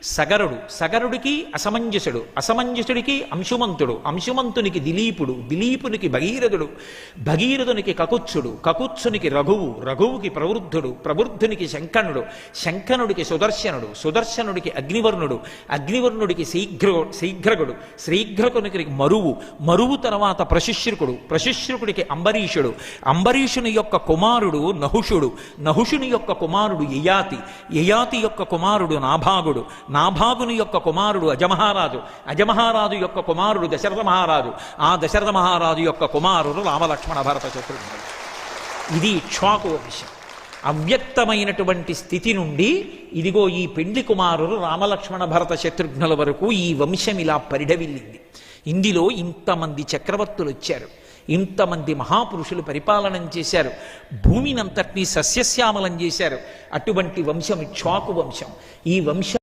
సగరుడు, సగరుడికి అసమంజసుడు, అసమంజసుడికి అంశుమంతుడు, అంశుమంతునికి దిలీపుడు, దిలీపునికి భగీరథుడు, భగీరథునికి కకుత్సుడు, కకుత్సునికి రఘువు, రఘువుకి ప్రవృద్ధుడు, ప్రవృద్ధునికి శంకనుడు, శంకనుడికి సుదర్శనుడు, సుదర్శనుడికి అగ్నివర్ణుడు, అగ్నివర్ణుడికి శీఘ్రగుడు, శ్రీఘ్రకునికి మరువు, మరువు తర్వాత ప్రశుశ్రుకుడు, ప్రశుశ్రుకుడికి అంబరీషుడు, అంబరీషుని యొక్క కుమారుడు నహుషుడు, నహుషుని యొక్క కుమారుడు యయాతి, యయాతి యొక్క కుమారుడు నాభాగుడు, నాభాగుని యొక్క కుమారుడు అజమహారాజు, అజమహారాజు యొక్క కుమారుడు దశరథ మహారాజు, ఆ దశరథ మహారాజు యొక్క కుమారుడు రామలక్ష్మణ భరత శత్రుఘ్నుడు. ఇది ఇక్ష్వాకు వంశం. అవ్యక్తమైనటువంటి స్థితి నుండి ఇదిగో ఈ పెండ్లి కుమారులు రామలక్ష్మణ భరత శత్రుఘ్నుల వరకు ఈ వంశం ఇలా పరిఢవిల్లింది. ఇందులో ఇంతమంది చక్రవర్తులు వచ్చారు, ఇంతమంది మహాపురుషులు పరిపాలనం చేశారు, భూమినంతటినీ సస్యశ్యామలం చేశారు. అటువంటి వంశం ఇక్ష్వాకు వంశం. ఈ వంశం